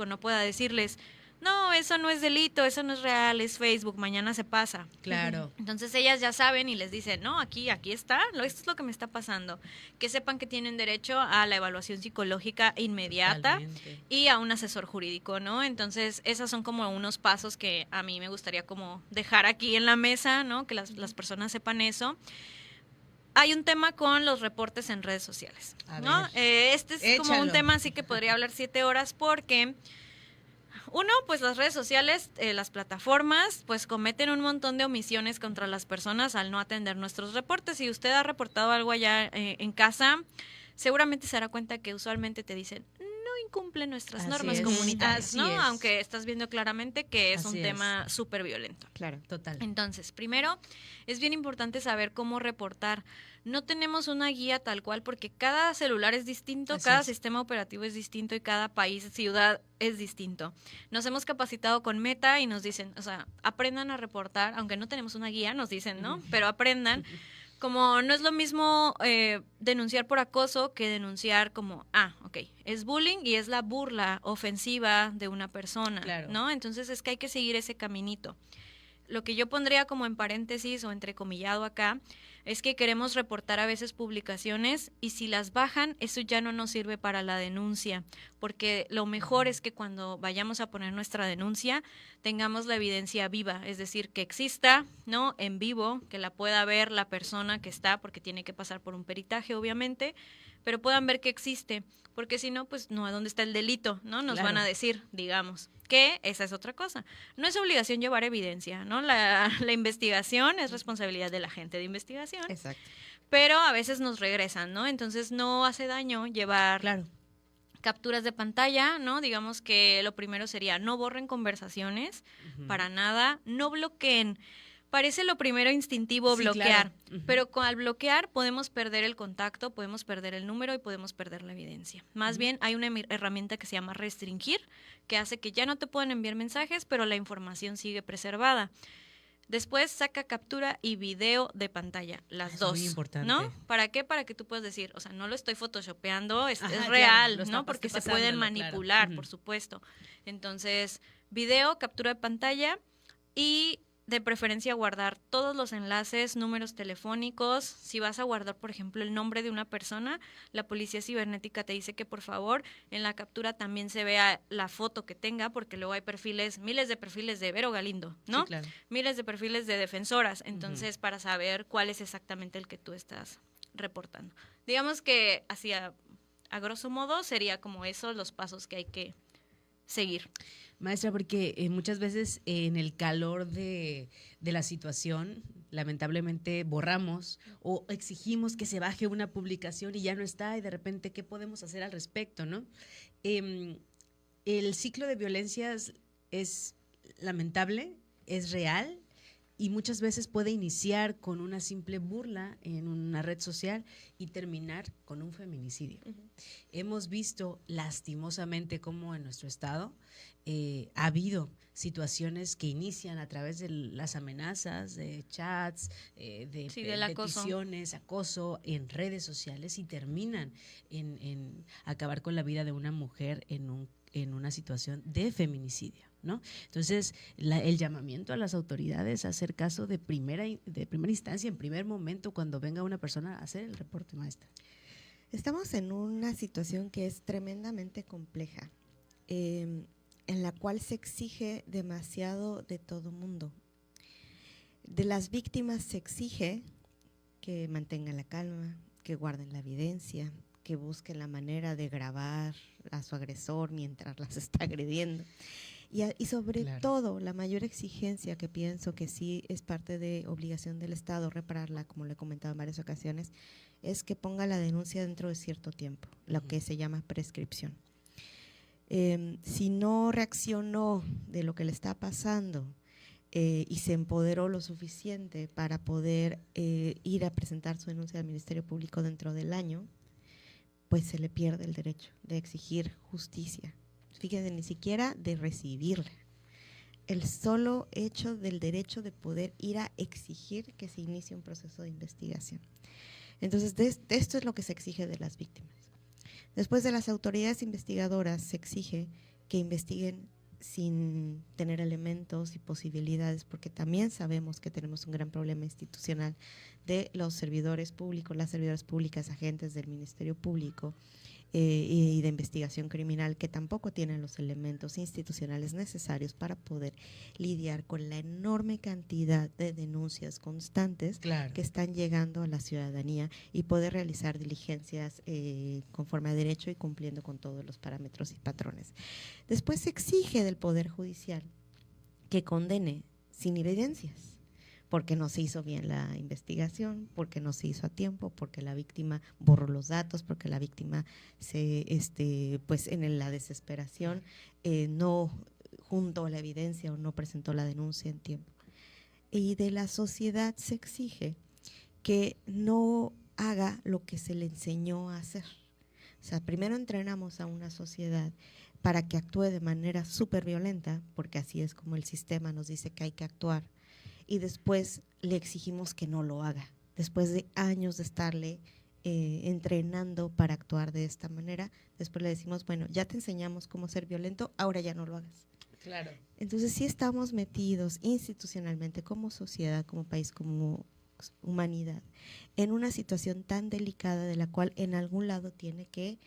C: no pueda decirles, no, eso no es delito, eso no es real, es Facebook, mañana se pasa.
A: Claro.
C: Entonces ellas ya saben y les dicen, no, aquí está, esto es lo que me está pasando. Que sepan que tienen derecho a la evaluación psicológica inmediata. Totalmente. Y a un asesor jurídico, ¿no? Entonces esos son como unos pasos que a mí me gustaría como dejar aquí en la mesa, ¿no? Que las personas sepan eso. Hay un tema con los reportes en redes sociales, ¿no? Este es como un tema así que podría hablar 7 horas porque... Uno, pues las redes sociales, las plataformas, pues cometen un montón de omisiones contra las personas al no atender nuestros reportes. Si usted ha reportado algo allá en casa, seguramente se dará cuenta que usualmente te dicen, no incumple nuestras normas comunitarias, ¿no? Aunque estás viendo claramente que es un tema súper violento.
A: Claro, total.
C: Entonces, primero, es bien importante saber cómo reportar. No tenemos una guía tal cual porque cada celular es distinto, cada sistema operativo es distinto y cada país, ciudad es distinto. Nos hemos capacitado con Meta y nos dicen, o sea, aprendan a reportar, aunque no tenemos una guía, nos dicen, ¿no? Pero aprendan. Como no es lo mismo denunciar por acoso que denunciar como, es bullying y es la burla ofensiva de una persona, ¿no? Entonces es que hay que seguir ese caminito. Lo que yo pondría como en paréntesis o entrecomillado acá es que queremos reportar a veces publicaciones y si las bajan, eso ya no nos sirve para la denuncia, porque lo mejor es que cuando vayamos a poner nuestra denuncia tengamos la evidencia viva, es decir, que exista, ¿no? En vivo, que la pueda ver la persona que está, porque tiene que pasar por un peritaje, obviamente, pero puedan ver que existe, porque si no, pues no, ¿a dónde está el delito? ¿No? Nos van a decir, digamos, que esa es otra cosa. No es obligación llevar evidencia, ¿no? La investigación es responsabilidad del agente de investigación.
B: Exacto.
C: pero a veces nos regresan, ¿no? Entonces no hace daño llevar
A: Claro.
C: capturas de pantalla, ¿no? Digamos que lo primero sería no borren conversaciones, para nada, no bloqueen. Parece lo primero instintivo
A: Sí,
C: bloquear,
A: claro.
C: pero al bloquear podemos perder el contacto, podemos perder el número y podemos perder la evidencia. Más bien hay una herramienta que se llama restringir, que hace que ya no te puedan enviar mensajes, pero la información sigue preservada. Después saca captura y video de pantalla, las
A: Eso es
C: dos,
A: muy importante.
C: ¿no? ¿Para qué? Para que tú puedas decir, o sea, no lo estoy photoshopeando, es
A: Ajá,
C: real,
A: claro,
C: ¿no? Porque se
A: pasándolo,
C: pueden
A: claro.
C: manipular, por supuesto. Entonces, video, captura de pantalla y de preferencia guardar todos los enlaces, números telefónicos. Si vas a guardar, por ejemplo, el nombre de una persona, la policía cibernética te dice que por favor en la captura también se vea la foto que tenga, porque luego hay perfiles, miles de perfiles de Vero Galindo, ¿no?
A: Sí, claro.
C: Miles de perfiles de defensoras, entonces para saber cuál es exactamente el que tú estás reportando. Digamos que así a grosso modo sería como esos los pasos que hay que seguir.
A: Maestra, porque muchas veces en el calor de la situación, lamentablemente borramos o exigimos que se baje una publicación y ya no está, y de repente, ¿qué podemos hacer al respecto, no? El ciclo de violencias es lamentable, es real, y muchas veces puede iniciar con una simple burla en una red social y terminar con un feminicidio. Hemos visto lastimosamente cómo en nuestro estado ha habido situaciones que inician a través de las amenazas, de chats,
C: del acoso.
A: peticiones, acoso en redes sociales, y terminan en acabar con la vida de una mujer en una situación de feminicidio, ¿no? Entonces, el llamamiento a las autoridades a hacer caso de primera instancia, en primer momento, cuando venga una persona a hacer el reporte, maestra.
B: Estamos en una situación que es tremendamente compleja, en la cual se exige demasiado de todo mundo. De las víctimas se exige que mantengan la calma, que guarden la evidencia, que busquen la manera de grabar a su agresor mientras las está agrediendo. Y sobre todo, la mayor exigencia, que pienso que sí es parte de obligación del Estado repararla, como le he comentado en varias ocasiones, es que ponga la denuncia dentro de cierto tiempo, lo que se llama prescripción. Si no reaccionó de lo que le está pasando y se empoderó lo suficiente para poder ir a presentar su denuncia al Ministerio Público dentro del año, pues se le pierde el derecho de exigir justicia. Fíjense, ni siquiera de recibirla. El solo hecho del derecho de poder ir a exigir que se inicie un proceso de investigación. Entonces, esto es lo que se exige de las víctimas. Después, de las autoridades investigadoras se exige que investiguen sin tener elementos y posibilidades, porque también sabemos que tenemos un gran problema institucional de los servidores públicos, las servidoras públicas, agentes del Ministerio Público y de investigación criminal, que tampoco tienen los elementos institucionales necesarios para poder lidiar con la enorme cantidad de denuncias constantes que están llegando a la ciudadanía y poder realizar diligencias conforme a derecho y cumpliendo con todos los parámetros y patrones. Después se exige del Poder Judicial que condene sin evidencias, porque no se hizo bien la investigación, porque no se hizo a tiempo, porque la víctima borró los datos, porque la víctima pues en la desesperación no juntó la evidencia o no presentó la denuncia en tiempo. Y de la sociedad se exige que no haga lo que se le enseñó a hacer. O sea, primero entrenamos a una sociedad para que actúe de manera súper violenta, porque así es como el sistema nos dice que hay que actuar, y después le exigimos que no lo haga. Después de años de estarle entrenando para actuar de esta manera, después le decimos, bueno, ya te enseñamos cómo ser violento, ahora ya no lo hagas.
A: Claro.
B: Entonces sí estamos metidos institucionalmente como sociedad, como país, como humanidad, en una situación tan delicada de la cual en algún lado tiene que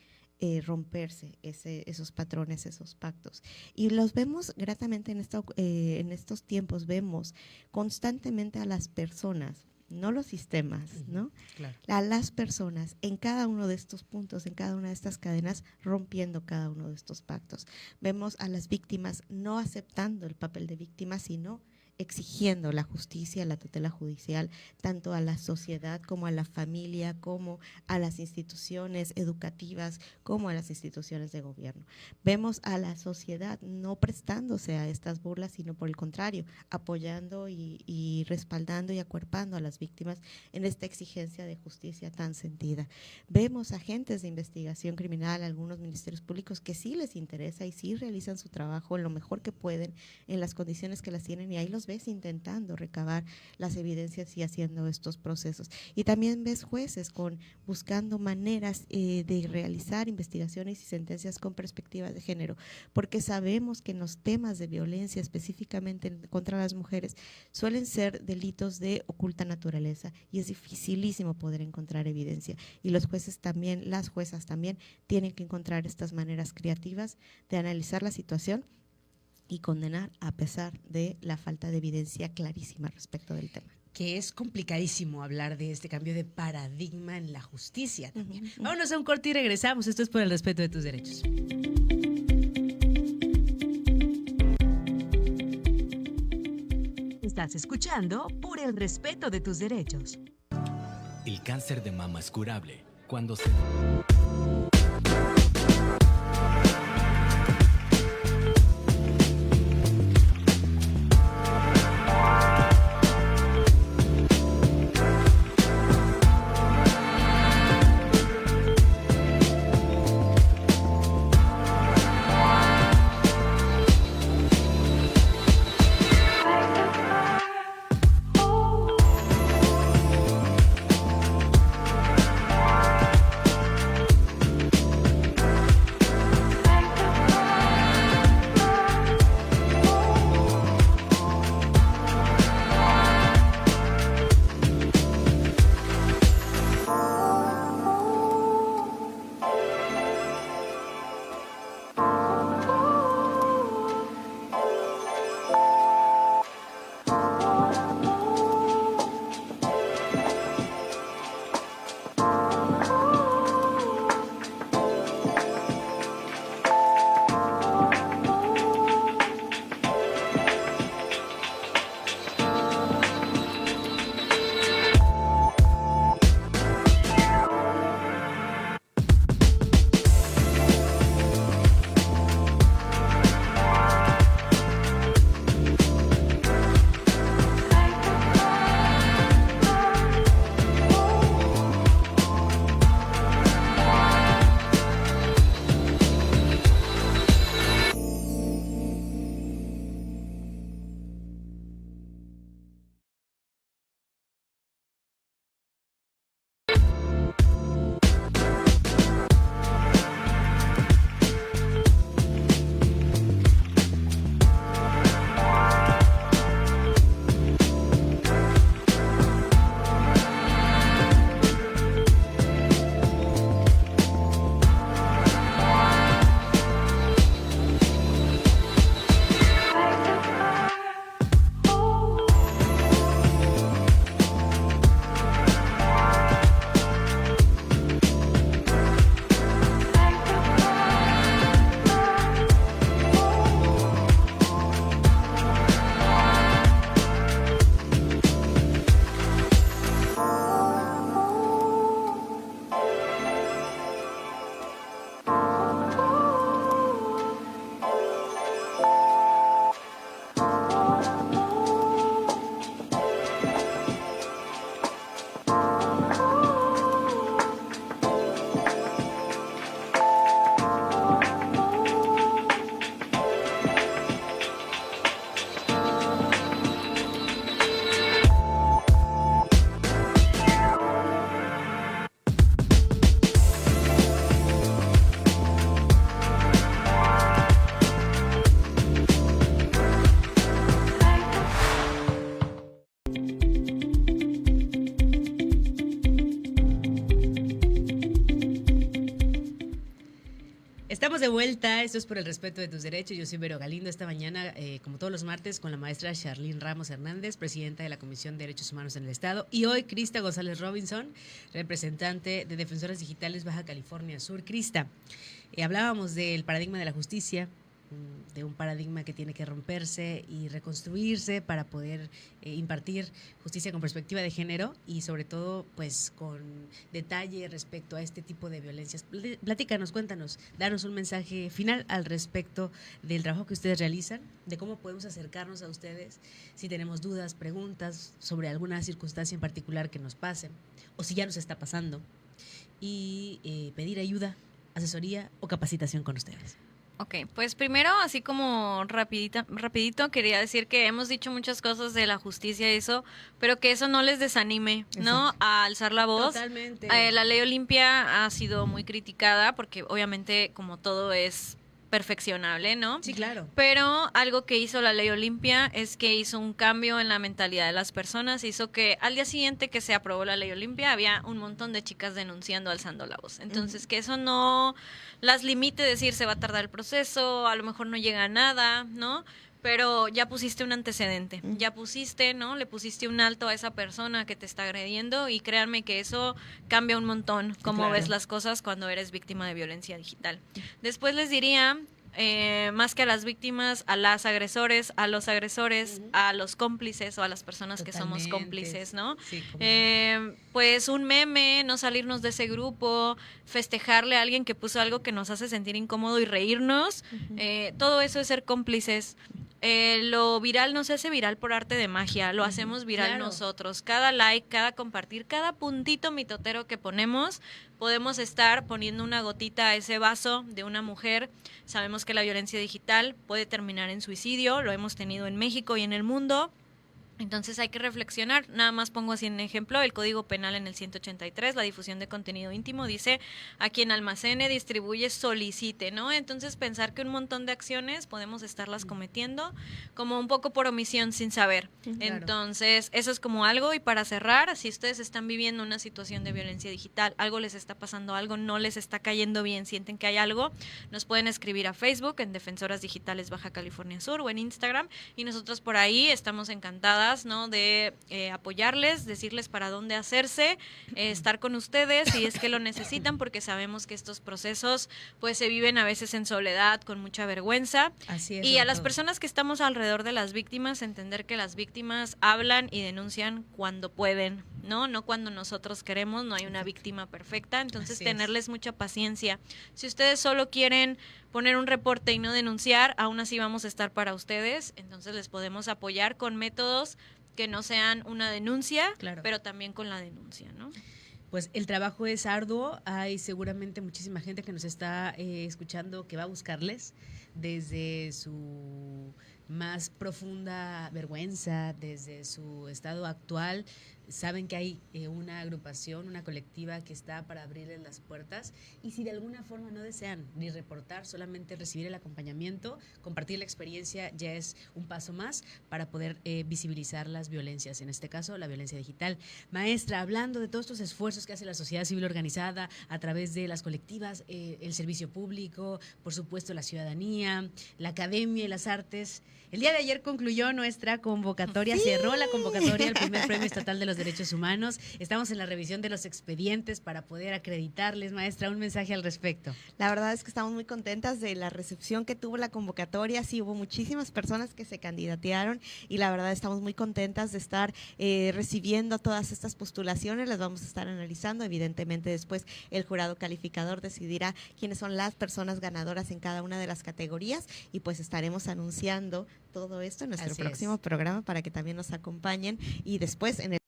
B: romperse esos patrones, esos pactos. Y los vemos gratamente en estos tiempos, vemos constantemente a las personas, no los sistemas, ¿no?
A: Claro.
B: A las personas en cada uno de estos puntos, en cada una de estas cadenas, rompiendo cada uno de estos pactos. Vemos a las víctimas no aceptando el papel de víctima, sino exigiendo la justicia, la tutela judicial, tanto a la sociedad como a la familia, como a las instituciones educativas, como a las instituciones de gobierno. Vemos a la sociedad no prestándose a estas burlas, sino por el contrario, apoyando y respaldando y acuerpando a las víctimas en esta exigencia de justicia tan sentida. Vemos agentes de investigación criminal, algunos ministerios públicos que sí les interesa y sí realizan su trabajo en lo mejor que pueden, en las condiciones que las tienen, y ahí los ves intentando recabar las evidencias y haciendo estos procesos. Y también ves jueces buscando maneras de realizar investigaciones y sentencias con perspectiva de género, porque sabemos que en los temas de violencia, específicamente contra las mujeres, suelen ser delitos de oculta naturaleza y es dificilísimo poder encontrar evidencia. Y los jueces también, las juezas también, tienen que encontrar estas maneras creativas de analizar la situación y condenar a pesar de la falta de evidencia clarísima respecto del tema.
A: Que es complicadísimo hablar de este cambio de paradigma en la justicia también. Vámonos a un corte y regresamos. Esto es Por el respeto de tus derechos.
D: Estás escuchando Por el respeto de tus derechos.
E: El cáncer de mama es curable cuando se...
A: Estamos de vuelta, esto es Por el respeto de tus derechos. Yo soy Vero Galindo, esta mañana, como todos los martes, con la maestra Charlene Ramos Hernández, presidenta de la Comisión de Derechos Humanos en el Estado, y hoy Crista González Robinson, representante de Defensoras Digitales Baja California Sur. Crista, hablábamos del paradigma de la justicia, de un paradigma que tiene que romperse y reconstruirse para poder impartir justicia con perspectiva de género y sobre todo pues con detalle respecto a este tipo de violencias. Platícanos, cuéntanos, danos un mensaje final al respecto del trabajo que ustedes realizan, de cómo podemos acercarnos a ustedes si tenemos dudas, preguntas sobre alguna circunstancia en particular que nos pase o si ya nos está pasando y pedir ayuda, asesoría o capacitación con ustedes.
C: Ok, pues primero, así como rapidito, quería decir que hemos dicho muchas cosas de la justicia y eso, pero que eso no les desanime, ¿no?
A: Exacto.
C: A alzar la voz.
A: Totalmente.
C: La ley Olimpia ha sido muy criticada porque obviamente como todo es perfeccionable, ¿no?
A: Sí, claro.
C: Pero algo que hizo la ley Olimpia es que hizo un cambio en la mentalidad de las personas, hizo que al día siguiente que se aprobó la ley Olimpia había un montón de chicas denunciando, alzando la voz. Entonces, que eso no las limite, decir se va a tardar el proceso, a lo mejor no llega a nada, ¿no? Pero ya pusiste un antecedente, ya pusiste, ¿no? Le pusiste un alto a esa persona que te está agrediendo y créanme que eso cambia un montón cómo
A: claro.
C: ves las cosas cuando eres víctima de violencia digital. Después les diría, más que a las víctimas, a las agresores, a los agresores, a los cómplices o a las personas que somos
A: Totalmente.
C: cómplices, ¿no?
A: Sí, cómo
C: Pues un meme, no salirnos de ese grupo, festejarle a alguien que puso algo que nos hace sentir incómodo y reírnos, todo eso es ser cómplices. Lo viral no se hace viral por arte de magia, lo hacemos viral
A: Claro.
C: nosotros. Cada like, cada compartir, cada puntito mitotero que ponemos, podemos estar poniendo una gotita a ese vaso de una mujer. Sabemos que la violencia digital puede terminar en suicidio, lo hemos tenido en México y en el mundo. Entonces hay que reflexionar. Nada más pongo así un ejemplo, el Código Penal en el 183, la difusión de contenido íntimo, dice a quien almacene, distribuye, solicite, ¿no? Entonces pensar que un montón de acciones podemos estarlas cometiendo como un poco por omisión sin saber.
A: Claro.
C: Entonces eso es como algo. Y para cerrar, si ustedes están viviendo una situación de violencia digital, algo les está pasando, algo no les está cayendo bien, sienten que hay algo, nos pueden escribir a Facebook en Defensoras Digitales Baja California Sur o en Instagram y nosotros por ahí estamos encantadas, ¿no? De apoyarles, decirles para dónde hacerse, estar con ustedes si es que lo necesitan, porque sabemos que estos procesos pues se viven a veces en soledad, con mucha vergüenza.
A: Así es.
C: Y
A: sobre
C: a las
A: todo.
C: personas que estamos alrededor de las víctimas, entender que las víctimas hablan y denuncian cuando pueden, ¿no? No cuando nosotros queremos, no hay una víctima perfecta, entonces
A: Así es.
C: tenerles mucha paciencia. Si ustedes solo quieren poner un reporte y no denunciar, aún así vamos a estar para ustedes, entonces les podemos apoyar con métodos que no sean una denuncia,
A: Claro.
C: pero también con la denuncia, ¿no?
A: Pues el trabajo es arduo, hay seguramente muchísima gente que nos está escuchando que va a buscarles desde su más profunda vergüenza, desde su estado actual. Saben que hay una agrupación, una colectiva que está para abrirles las puertas y si de alguna forma no desean ni reportar, solamente recibir el acompañamiento, compartir la experiencia ya es un paso más para poder visibilizar las violencias, en este caso la violencia digital. Maestra, hablando de todos estos esfuerzos que hace la sociedad civil organizada a través de las colectivas, el servicio público, por supuesto la ciudadanía, la academia y las artes, el día de ayer concluyó nuestra convocatoria, cerró la convocatoria al primer Premio Estatal de los Derechos Humanos. Estamos en la revisión de los expedientes para poder acreditarles. Maestra, un mensaje al respecto.
B: La verdad es que estamos muy contentas de la recepción que tuvo la convocatoria. Sí, hubo muchísimas personas que se candidatearon y la verdad estamos muy contentas de estar recibiendo todas estas postulaciones. Las vamos a estar analizando. Evidentemente después el jurado calificador decidirá quiénes son las personas ganadoras en cada una de las categorías y pues estaremos anunciando todo esto en nuestro
A: Así es.
B: próximo programa para que también nos acompañen y después en el